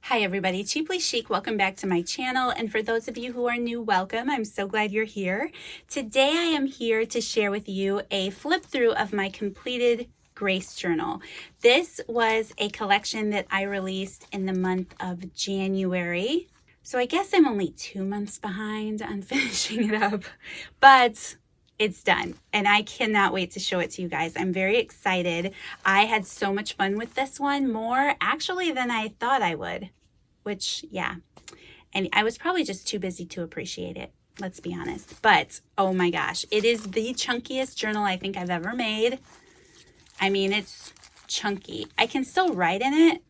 Hi everybody, Cheaply Chic. Welcome back to my channel. And for those of you who are new, welcome. I'm so glad you're here. Today I am here to share with you a flip through of my completed Grace journal. This was a collection that I released in the month of January. So I guess I'm only 2 months behind on finishing it up, but it's done and I cannot wait to show it to you guys. I'm very excited. I had so much fun with this one, more actually than I thought I would, which yeah, and I was probably just too busy to appreciate it, let's be honest. But oh my gosh, it is the chunkiest journal I think I've ever made. I mean, it's chunky. I can still write in it,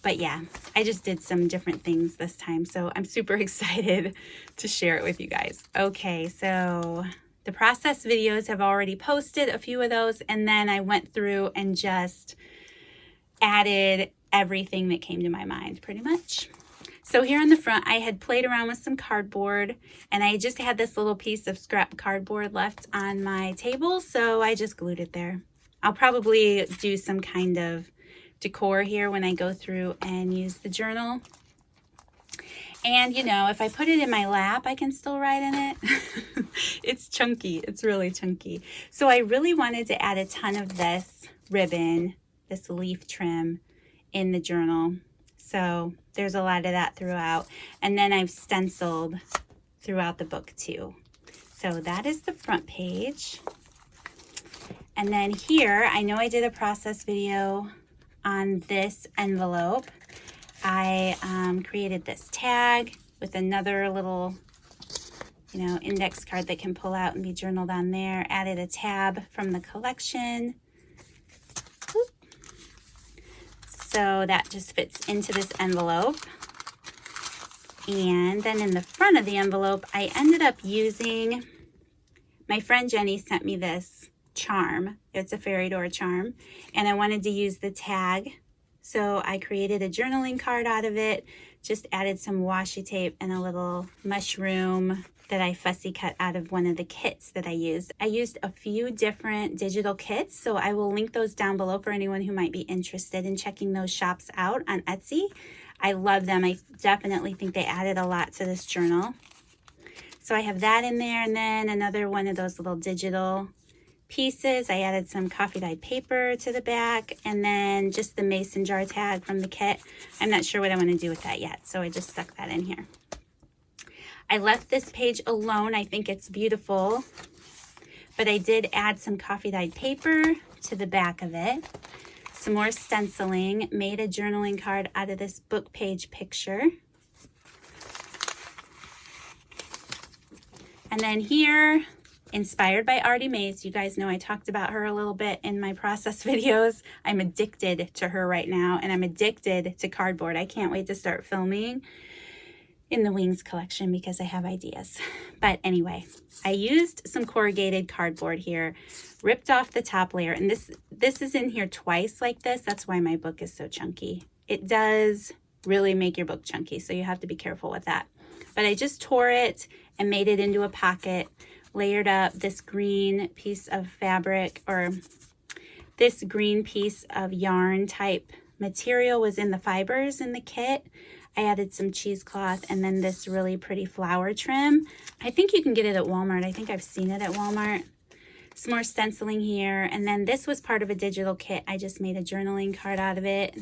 but yeah, I just did some different things this time, so I'm super excited to share it with you guys. Okay, so the process videos have already posted a few of those, and then I went through and just added everything that came to my mind pretty much. So here on the front, I had played around with some cardboard, and I just had this little piece of scrap cardboard left on my table, so I just glued it there. I'll probably do some kind of decor here when I go through and use the journal. And you know, if I put it in my lap, I can still write in it. It's chunky, it's really chunky. So I really wanted to add a ton of this ribbon, this leaf trim in the journal. So there's a lot of that throughout. And then I've stenciled throughout the book too. So that is the front page. And then here, I know I did a process video on this envelope. I created this tag with another little, index card that can pull out and be journaled on there. Added a tab from the collection. Oop. So that just fits into this envelope. And then in the front of the envelope, I ended up using, my friend Jenny sent me this charm. It's a fairy door charm, and I wanted to use the tag, so I created a journaling card out of it, just added some washi tape and a little mushroom that I fussy cut out of one of the kits that I used. I used a few different digital kits, so I will link those down below for anyone who might be interested in checking those shops out on Etsy. I love them. I definitely think they added a lot to this journal. So I have that in there, and then another one of those little digital pieces. I added some coffee dyed paper to the back, and then just the mason jar tag from the kit. I'm not sure what I want to do with that yet, so I just stuck that in here. I left this page alone. I think it's beautiful, but I did add some coffee dyed paper to the back of it. Some more stenciling, made a journaling card out of this book page picture. And then here, inspired by Artie Mays. You guys know I talked about her a little bit in my process videos. I'm addicted to her right now, and I'm addicted to cardboard. I can't wait to start filming in the Wings collection because I have ideas. But anyway, I used some corrugated cardboard here, ripped off the top layer, and this is in here twice like this. That's why my book is so chunky. It does really make your book chunky, so you have to be careful with that. But I just tore it and made it into a pocket, layered up this green piece of fabric, or this green piece of yarn type material was in the fibers in the kit. I added some cheesecloth, and then this really pretty flower trim. I think you can get it at Walmart. I think I've seen it at Walmart. Some more stenciling here, and then this was part of a digital kit. I just made a journaling card out of it.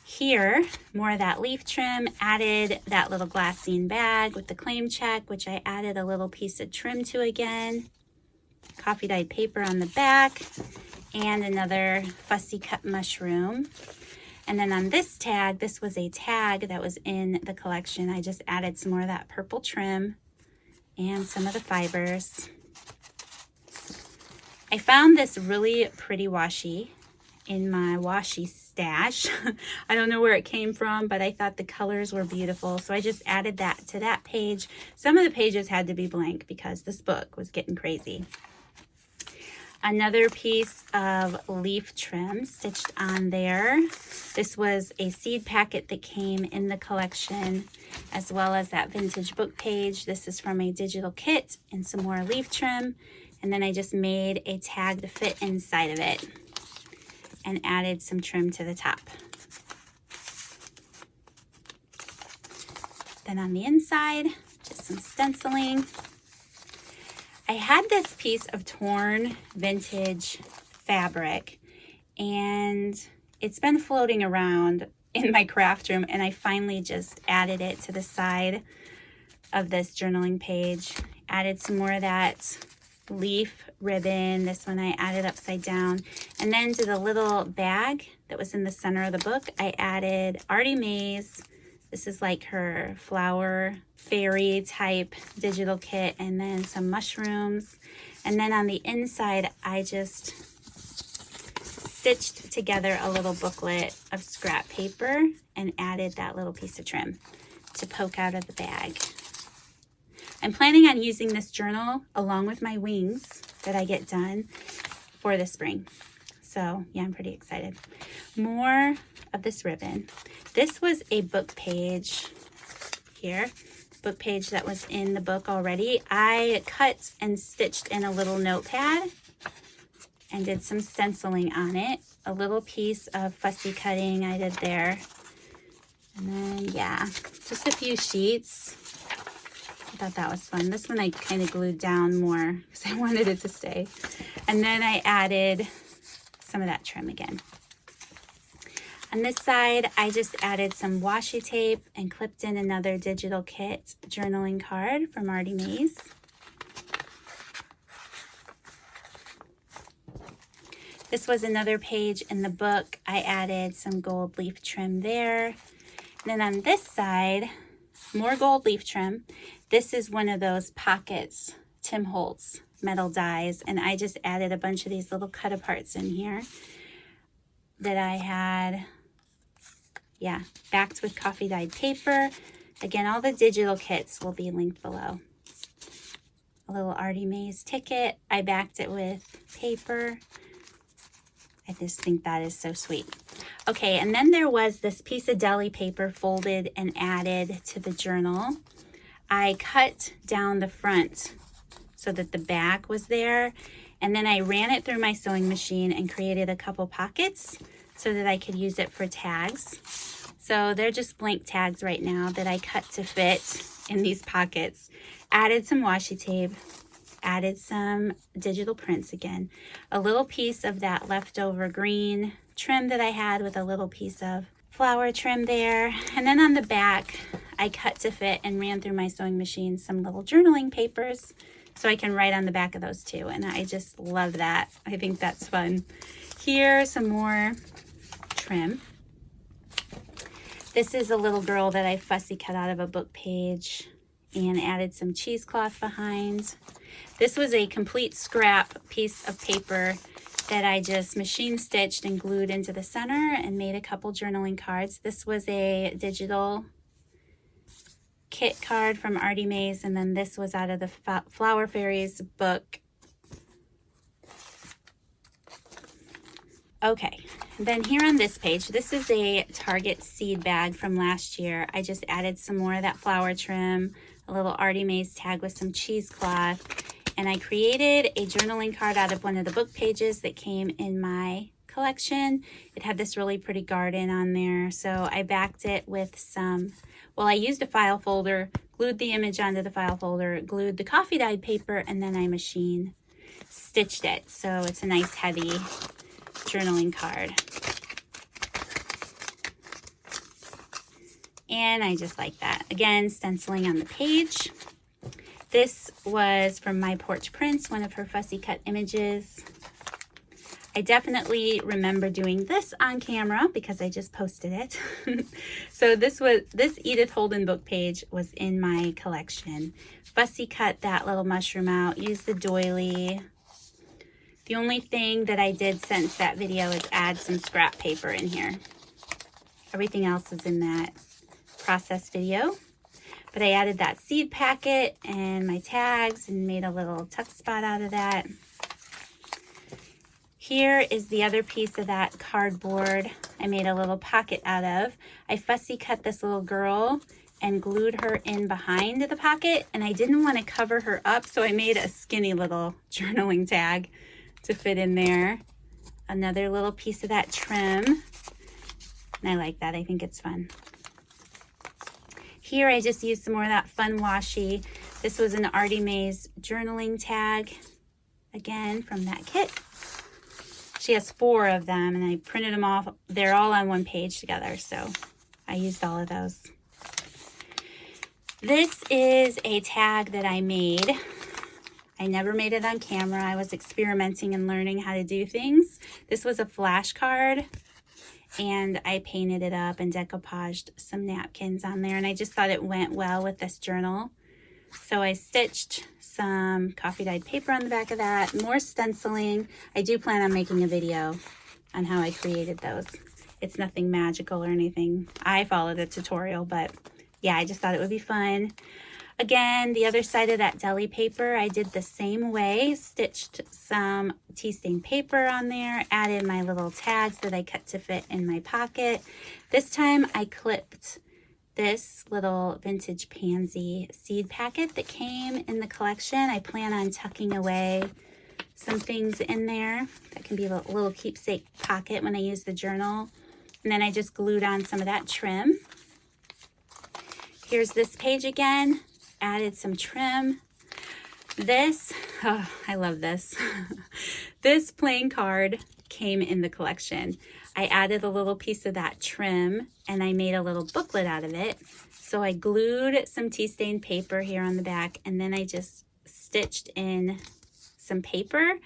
Here, more of that leaf trim, added that little glassine bag with the claim check, which I added a little piece of trim to again. Coffee dyed paper on the back, and another fussy cut mushroom. And then on this tag, this was a tag that was in the collection. I just added some more of that purple trim and some of the fibers. I found this really pretty washi in my washi stash. I don't know where it came from, but I thought the colors were beautiful, so I just added that to that page. Some of the pages had to be blank because this book was getting crazy. Another piece of leaf trim stitched on there. This was a seed packet that came in the collection, as well as that vintage book page. This is from a digital kit, and some more leaf trim. And then I just made a tag to fit inside of it. and added some trim to the top. Then on the inside, just some stenciling. I had this piece of torn vintage fabric, and it's been floating around in my craft room, and I finally just added it to the side of this journaling page. Added some more of that leaf ribbon. This one I added upside down. And then to the little bag that was in the center of the book, I added Artie Mae's. This is like her flower fairy type digital kit, and then some mushrooms. And then on the inside, I just stitched together a little booklet of scrap paper and added that little piece of trim to poke out of the bag. I'm planning on using this journal along with my wings that I get done for the spring. So yeah, I'm pretty excited. More of this ribbon. This was a book page here, book page that was in the book already. I cut and stitched in a little notepad and did some stenciling on it. A little piece of fussy cutting I did there. And then, yeah, just a few sheets. I thought that was fun. This one I kind of glued down more because I wanted it to stay. And then I added some of that trim again. On this side, I just added some washi tape and clipped in another digital kit journaling card from Artie Mae's. This was another page in the book. I added some gold leaf trim there. And then on this side, more gold leaf trim. This is one of those pockets, Tim Holtz metal dies, and I just added a bunch of these little cut aparts in here that I had, yeah, backed with coffee dyed paper. Again, all the digital kits will be linked below. A little Artie Mae's ticket. I backed it with paper. I just think that is so sweet. Okay, and then there was this piece of deli paper folded and added to the journal. I cut down the front so that the back was there, and then I ran it through my sewing machine and created a couple pockets so that I could use it for tags. So they're just blank tags right now that I cut to fit in these pockets. Added some washi tape, added some digital prints again, a little piece of that leftover green trim that I had with a little piece of flower trim there. And then on the back, I cut to fit and ran through my sewing machine some little journaling papers so I can write on the back of those too. And I just love that. I think that's fun. Here, some more trim. This is a little girl that I fussy cut out of a book page and added some cheesecloth behind. This was a complete scrap piece of paper that I just machine stitched and glued into the center and made a couple journaling cards. This was a digital kit card from Artie Mae's, and then this was out of the Flower Fairies book. Okay, then here on this page, this is a Target seed bag from last year. I just added some more of that flower trim, a little Artie Mae's tag with some cheesecloth, and I created a journaling card out of one of the book pages that came in my collection. It had this really pretty garden on there, so I backed it with some, well, I used a file folder, glued the image onto the file folder, glued the coffee dyed paper, and then I machine stitched it. So it's a nice heavy journaling card. And I just like that. Again, stenciling on the page. This was from My Porch Prints, one of her fussy cut images. I definitely remember doing this on camera because I just posted it. So this Edith Holden book page was in my collection. Fussy cut that little mushroom out, used the doily. The only thing that I did since that video is add some scrap paper in here. Everything else is in that process video. But I added that seed packet and my tags and made a little tuck spot out of that. Here is the other piece of that cardboard I made a little pocket out of. I fussy cut this little girl and glued her in behind the pocket, and I didn't want to cover her up, so I made a skinny little journaling tag to fit in there. another little piece of that trim. And I like that. I think it's fun. Here I just used some more of that fun washi. This was an Artie Mae's journaling tag, again, from that kit. She has 4 of them, and I printed them off. They're all on one page together, so I used all of those. This is a tag that I made. I never made it on camera. I was experimenting and learning how to do things. This was a flashcard, and I painted it up and decoupaged some napkins on there, and I just thought it went well with this journal. So I stitched some coffee dyed paper on the back of that, more stenciling. I do plan on making a video on how I created those. It's nothing magical or anything. I followed a tutorial, but yeah, I just thought it would be fun. Again, the other side of that deli paper, I did the same way, stitched some tea stain paper on there, added my little tags that I cut to fit in my pocket. This time I clipped this little vintage pansy seed packet that came in the collection. I plan on tucking away some things in there. That can be a little keepsake pocket when I use the journal. And then I just glued on some of that trim. Here's this page again. Added some trim. This, oh, I love this. This plain card came in the collection. I added a little piece of that trim and I made a little booklet out of it. So I glued some tea stain paper here on the back, and then I just stitched in some paper.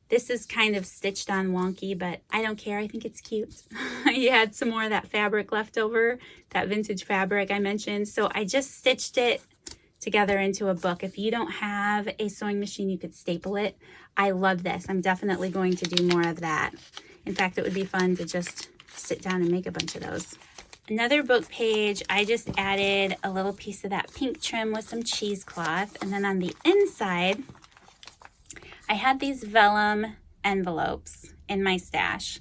This is kind of stitched on wonky, but I don't care. I think it's cute. I had some more of that fabric left over, that vintage fabric I mentioned. So I just stitched it together into a book. If you don't have a sewing machine, you could staple it. I love this. I'm definitely going to do more of that. In fact, it would be fun to just sit down and make a bunch of those. Another book page, I just added a little piece of that pink trim with some cheesecloth. And then on the inside, I had these vellum envelopes in my stash.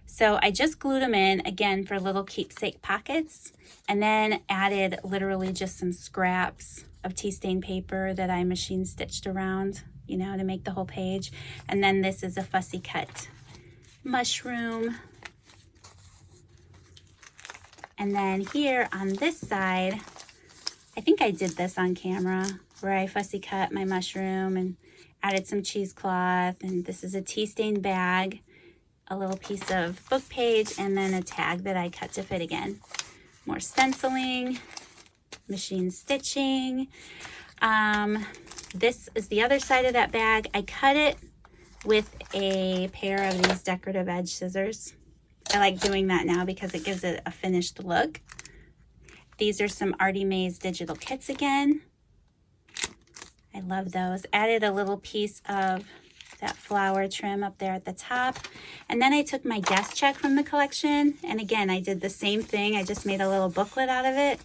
So I just glued them in, again, for little keepsake pockets, and then added literally just some scraps of tea stain paper that I machine stitched around, you know, to make the whole page. And then this is a fussy cut mushroom. And then here on this side, I think I did this on camera, where I fussy cut my mushroom and added some cheesecloth. And this is a tea stain bag, a little piece of book page, and then a tag that I cut to fit again. More stenciling, machine stitching. This is the other side of that bag. I cut it with a pair of these decorative edge scissors. I like doing that now because it gives it a finished look. These are some Artie Mae's digital kits again. I love those. Added a little piece of that flower trim up there at the top. And then I took my guest check from the collection. And again, I did the same thing. I just made a little booklet out of it.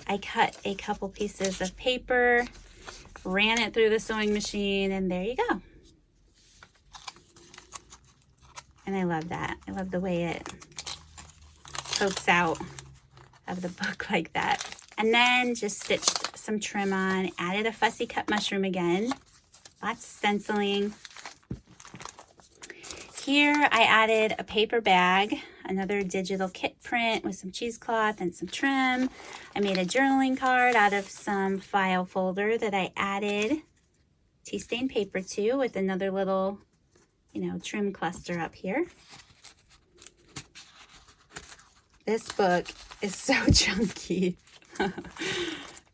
I cut a couple pieces of paper, ran it through the sewing machine, and there you go. And I love that. I love the way it pokes out of the book like that. And then just stitched some trim on, added a fussy cut mushroom again, lots of stenciling. Here I added a paper bag, another digital kit print with some cheesecloth and some trim. I made a journaling card out of some file folder that I added tea stain paper to, with another little, you know, trim cluster up here. This book is so chunky.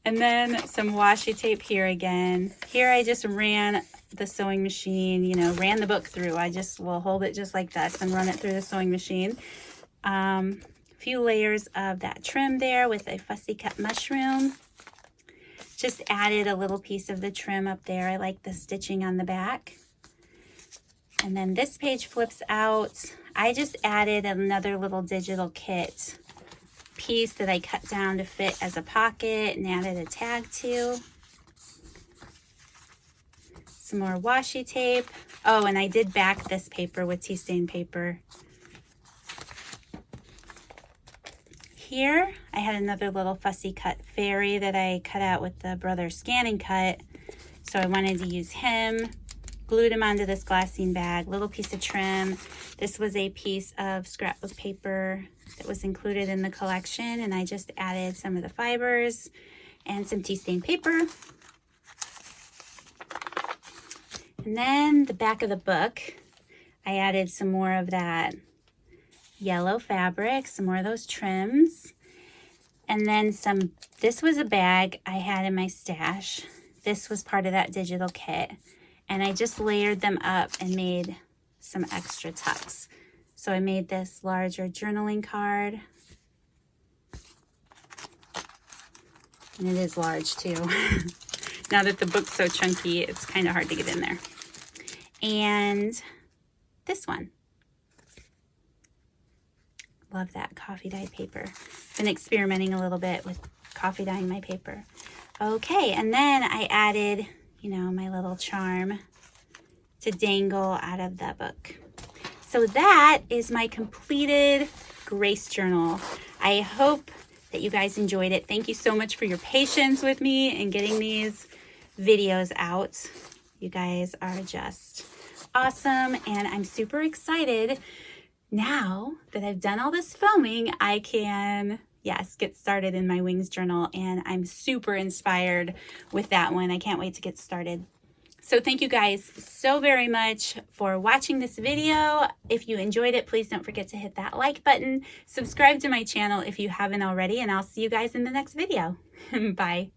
And then some washi tape here again. Here I just ran the sewing machine, you know, ran the book through. I just will hold it just like this and run it through the sewing machine. A few layers of that trim there with a fussy cut mushroom. Just added a little piece of the trim up there. I like the stitching on the back. And then this page flips out. I just added another little digital kit piece that I cut down to fit as a pocket and added a tag to. Some more washi tape. Oh, and I did back this paper with tea stain paper. Here, I had another little fussy cut fairy that I cut out with the Brother Scanning Cut. So I wanted to use him. glued them onto this glassine bag. Little piece of trim. This was a piece of scrapbook paper that was included in the collection, and I just added some of the fibers and some tea stain paper. And then the back of the book, I added some more of that yellow fabric, some more of those trims, and then some. This was a bag I had in my stash. This was part of that digital kit, and I just layered them up and made some extra tucks. So I made this larger journaling card, and it is large too. Now that the book's so chunky, it's kind of hard to get in there. And this one. Love that coffee dye paper. Been experimenting a little bit with coffee dyeing my paper. Okay, and then I added, you know, my little charm to dangle out of the book. So that is my completed Grace Journal. I hope that you guys enjoyed it. Thank you so much for your patience with me and getting these videos out. You guys are just awesome, and I'm super excited. Now that I've done all this filming, I can, yes, get started in my wings journal, and I'm super inspired with that one. I can't wait to get started. So thank you guys so very much for watching this video. If you enjoyed it, please don't forget to hit that like button. Subscribe to my channel if you haven't already, and I'll see you guys in the next video. Bye.